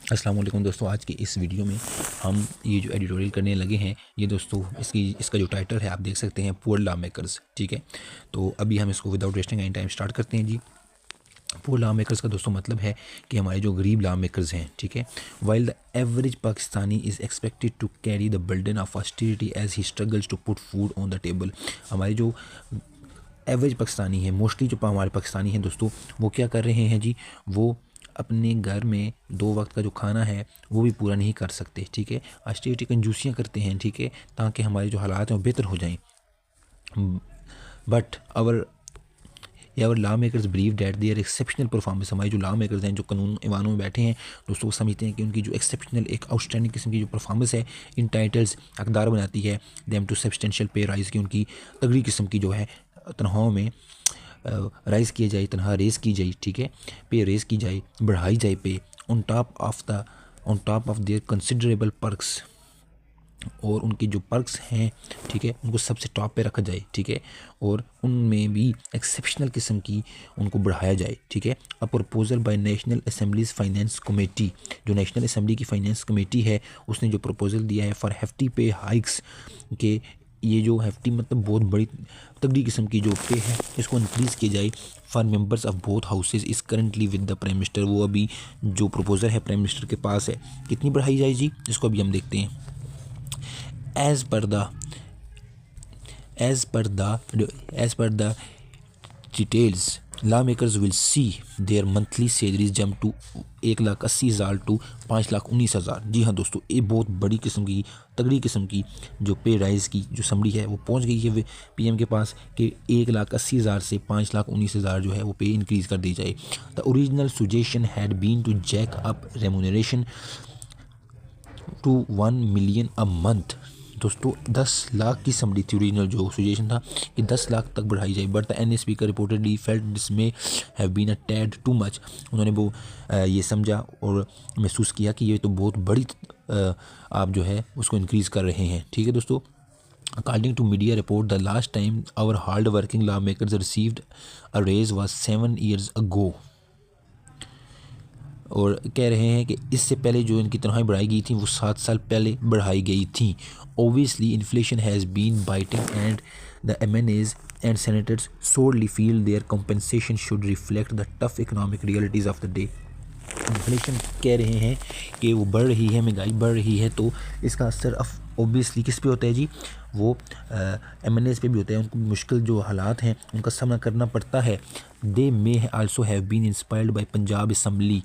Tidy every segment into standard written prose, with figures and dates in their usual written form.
अस्सलाम वालेकुम दोस्तों, आज की इस वीडियो में हम ये जो एडिटोरियल करने लगे हैं, ये दोस्तों इसका जो टाइटल है आप देख सकते हैं, पुअर लॉ मेकर्स। ठीक है, तो अभी हम इसको without wasting any time start करते हैं जी। पुअर लॉ मेकर्स का दोस्तों मतलब है कि हमारे जो गरीब लॉ मेकर्स हैं, ठीक है, while the average Pakistani is expected to carry the burden of austerity as he struggles to put food on the table. हमारे जो एवरेज पाकिस्तानी है, मोस्टली जो हमारे पाकिस्तानी हैं दोस्तों, वो क्या कर रहे हैं जी, वो अपने घर में 2 वक्त का जो खाना है वो भी पूरा नहीं कर सकते। ठीक है, ऑस्टेरिटी कंजूसियाँ करते हैं, ठीक है, ताकि हमारे जो हालात हैं वो बेहतर हो जाएं। But our law makers believe that their exceptional performance, हमारे जो लॉ मेकर्स हैं, जो कानून ईवानों में बैठे हैं दोस्तों, वो समझते हैं कि उनकी जो एक्सेप्शनल एक आउटस्टैंडिंग किस्म की जो परफॉर्मेंस है इन टाइटल्स हकदार बनाती है देम टू सब्सटेंशियल पे राइज, की उनकी तगड़ी किस्म की जो है तनख्वाहों में राइज़ किया जाए, तनख्वाह रेज़ की जाए, ठीक है, पे रेज़ की जाए, बढ़ाई जाए पे on top of their considerable perks, और उनके जो पर्क्स हैं, ठीक है, उनको सबसे टॉप पे रखा जाए, ठीक है, और उनमें भी एक्सेप्शनल किस्म की उनको बढ़ाया जाए। ठीक है, a proposal by national assembly's finance committee, जो नेशनल असम्बली की फाइनेंस कमेटी है उसने जो प्रपोजल दिया है फॉर हेफ्टी पे हाइक्स, के ये जो हेफ्टी मतलब बहुत बड़ी तगड़ी किस्म की जो पे है इसको इंक्रीज़ किया जाए for members of both houses is currently with the prime minister. वो अभी जो प्रपोजल है प्राइम मिनिस्टर के पास है, कितनी बढ़ाई जाए जी, इसको अभी हम देखते हैं। As per the details law makers will see their monthly salaries jump to 1,80,000 to 5,19,000। जी हाँ दोस्तों, ये बहुत बड़ी किस्म की तगड़ी किस्म की जो पे राइज़ की जो समरी है वो पहुंच गई है पीएम के पास कि 1,80,000 से 5,19,000 जो है वो पे इंक्रीज़ कर दी जाए। The original suggestion had been to jack up remuneration to 1 million a month. दोस्तों 10 लाख की समरी थी, ओरिजिनल जो सजेशन था कि 10 लाख तक बढ़ाई जाए, but the N speaker reportedly felt this may have been a tad too much. उन्होंने वो ये समझा और महसूस किया कि ये तो बहुत बड़ी आप जो है उसको इंक्रीज़ कर रहे हैं। ठीक है दोस्तों, according to media report the last time our hard working law makers received a raise was 7 years ago. और कह रहे हैं कि इससे पहले जो इनकी तनख्वाहें बढ़ाई गई थी वो 7 साल पहले बढ़ाई गई थी। Obviously inflation has been biting and the MNAs and senators sorely feel their compensation should reflect the tough economic realities of the day। Inflation कह रहे हैं कि वो बढ़ रही है, महंगाई बढ़ रही है, तो इसका असर ओबियसली किस पे होता है जी, वो MNAs पे भी होता है। उनको मुश्किल जो हालात हैं उनका सामना करना पड़ता है। They may also have been inspired by Punjab assembly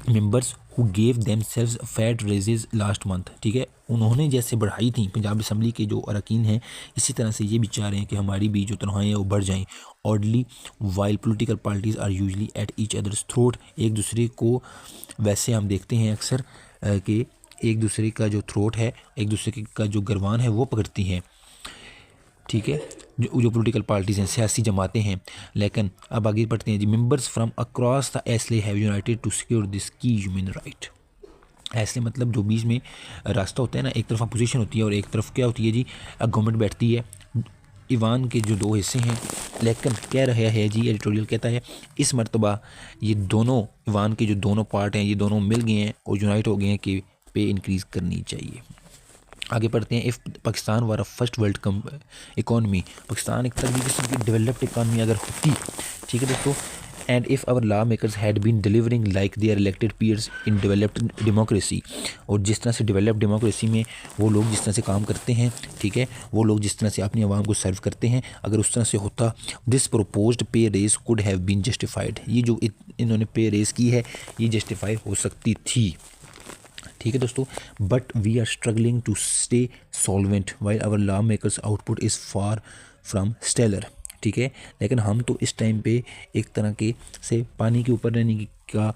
members who gave themselves fat raises last month. ठीक है, उन्होंने जैसे बढ़ाई थी पंजाब असम्बली के जो अरकान हैं, इसी तरह से ये भी चाह रहे हैं कि हमारी भी जो तनख्वाहें हैं वो बढ़ जाएं। Oddly while political parties are usually at each other's throat, एक दूसरे को वैसे हम देखते हैं अक्सर कि एक दूसरे का जो थ्रोट है, एक दूसरे का जो गरवान है वो पकड़ती हैं। ठीक है, जो पॉलिटिकल पार्टीज़ हैं, सियासी जमातें हैं। लेकिन अब आगे बढ़ते हैं जी। Members from across the aisle have united to secure this key human right. ऐसे मतलब जो बीच में रास्ता होता है ना, एक तरफ अपोजिशन होती है और एक तरफ क्या होती है जी, गवर्नमेंट बैठती है। ईवान के जो 2 हिस्से हैं, लेकिन कह रहा है जी, एडिटोरियल कहता है इस मरतबा ये दोनों ईवान के जो दोनों पार्ट हैं ये दोनों मिल गए हैं और यूनाइट हो गए हैं कि पे इंक्रीज़ करनी चाहिए। आगे पढ़ते हैं। If Pakistan war first world economy, Pakistan एक तगड़ी किस्म की डेवलप्ड इकॉनमी अगर होती, ठीक है दोस्तों, and if our law makers had been delivering like their elected peers in developed democracy, और जिस तरह से डेवलप्ड डेमोक्रेसी में वो लोग जिस तरह से काम करते हैं, ठीक है, वो लोग जिस तरह से अपनी आवाम को सर्व करते हैं, अगर उस तरह से होता, this proposed pay raise could have been justified, ये जो इन्होंने पे रेस की है ये जस्टिफाई हो सकती थी। ठीक है दोस्तों, but we are struggling to stay solvent while our law makers output is far from stellar. ठीक है, लेकिन हम तो इस टाइम पे एक तरह के से पानी के ऊपर रहने का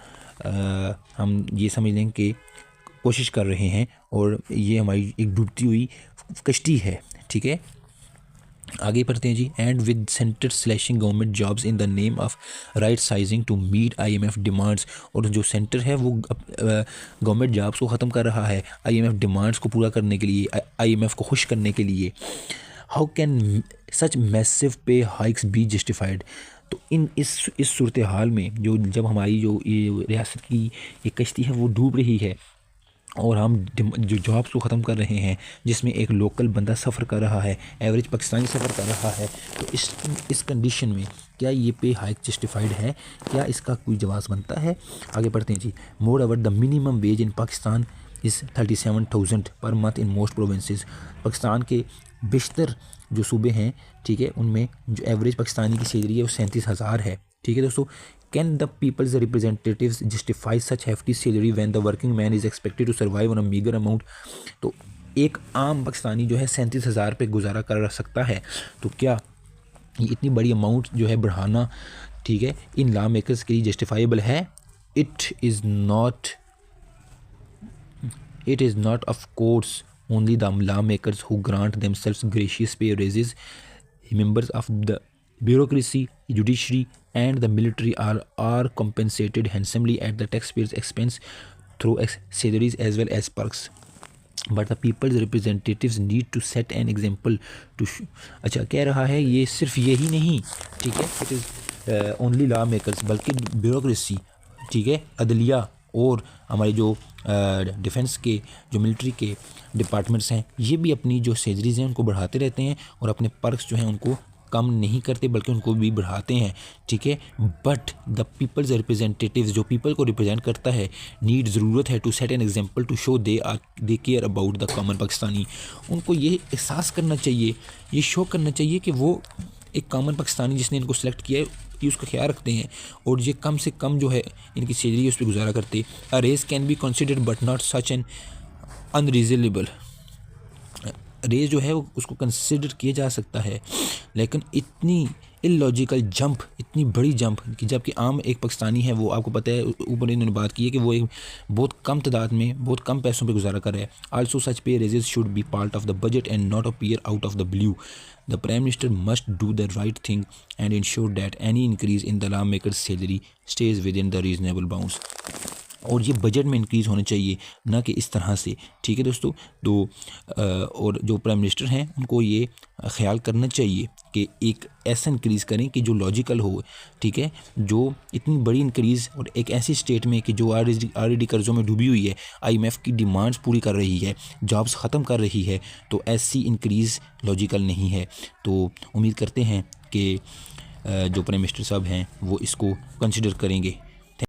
हम ये समझ लें कि कोशिश कर रहे हैं, और ये हमारी एक डूबती हुई कश्ती है। ठीक है, आगे पढ़ते हैं जी। And with centre slashing government jobs in the name of right sizing to meet IMF demands, और जो सेंटर है वो गवर्नमेंट जॉब्स को ख़त्म कर रहा है IMF डिमांड्स को पूरा करने के लिए, IMF को खुश करने के लिए। हाउ कैन सच मैसिव पे हाइक्स बी जस्टिफाइड, तो इस सूरत हाल में जब हमारी जो ये रियासत की ये कश्ती है वो डूब रही है और हम जो जॉब्स को ख़त्म कर रहे हैं, जिसमें एक लोकल बंदा सफ़र कर रहा है, एवरेज पाकिस्तानी सफ़र कर रहा है, तो इस कंडीशन में क्या ये पे हाइक जस्टिफाइड है? क्या इसका कोई जवाब बनता है? आगे बढ़ते हैं जी। More over the minimum wage in Pakistan is 37,000 per month in most provinces. Pakistan के बेशतर जो सूबे हैं, ठीक है, उनमें जो एवरेज पाकिस्तानी की सैलरी है वो 37,000 है। ठीक है दोस्तों। Can the people's representatives justify such hefty salary when the working man is expected to survive on a meagre amount? तो एक आम पाकिस्तानी जो है 37,000 पे गुजारा कर सकता है, तो क्या ये इतनी बड़ी अमाउंट जो है बढ़ाना, ठीक है, इन लॉ मेकर्स के लिए जस्टिफाइबल है? It is not of course only the lawmakers who grant themselves gracious pay raises. Members of the bureaucracy, judiciary and the military are compensated handsomely at the taxpayers' expense through salaries as well as perks. But the people's representatives need to set an example to अच्छा कह रहा है ये सिर्फ यही नहीं, ठीक है, it is only law makers, बल्कि ब्यूरोक्रेसी, ठीक है, अदलिया और हमारे जो डिफेंस के जो मिलिट्री के डिपार्टमेंट्स हैं, ये भी अपनी जो सैलरीज़ हैं उनको बढ़ाते रहते हैं और अपने पर्क्स जो हैं उनको कम नहीं करते बल्कि उनको भी बढ़ाते हैं, ठीक है। बट द पीपल्स रिप्रेजेंटेटिव्स, जो पीपल को रिप्रेजेंट करता है, नीड ज़रूरत है to set an example to show they care about the common Pakistani. उनको ये एहसास करना चाहिए, ये शो करना चाहिए कि वो एक कॉमन पाकिस्तानी जिसने इनको सेलेक्ट किया है कि उसका ख्याल रखते हैं और ये कम से कम जो है इनकी सैलरी है उस पर गुजारा करते। A raise can be considered but not such an unreasonable. Raise जो है उसको कंसिडर किया जा सकता है, लेकिन इतनी इलॉजिकल जंप, इतनी बड़ी जंप कि जबकि आम एक पाकिस्तानी है, वो आपको पता है ऊपर इन्होंने बात की है कि वो एक बहुत कम तादाद में बहुत कम पैसों पे गुजारा कर रहा है। आल्सो सच पे raises should be part of the budget and not appear out of the blue. The prime minister must do the right thing and ensure that any increase in the law makers salary stage with in the reasonable bounds. और ये budget में increase होना चाहिए, ना कि इस तरह से, ठीक है दोस्तों। तो और जो प्राइम मिनिस्टर हैं उनको ये ख्याल करना चाहिए कि एक ऐसा इंक्रीज़ करें कि जो लॉजिकल हो, ठीक है, जो इतनी बड़ी इंक्रीज़ और एक ऐसी स्टेट में कि जो ऑलरेडी कर्ज़ों में डूबी हुई है, IMF की डिमांड्स पूरी कर रही है, जॉब्स ख़त्म कर रही है, तो ऐसी इंक्रीज़ लॉजिकल नहीं है। तो उम्मीद करते हैं कि जो प्राइम मिनिस्टर साहब हैं वो इसको कंसिडर करेंगे।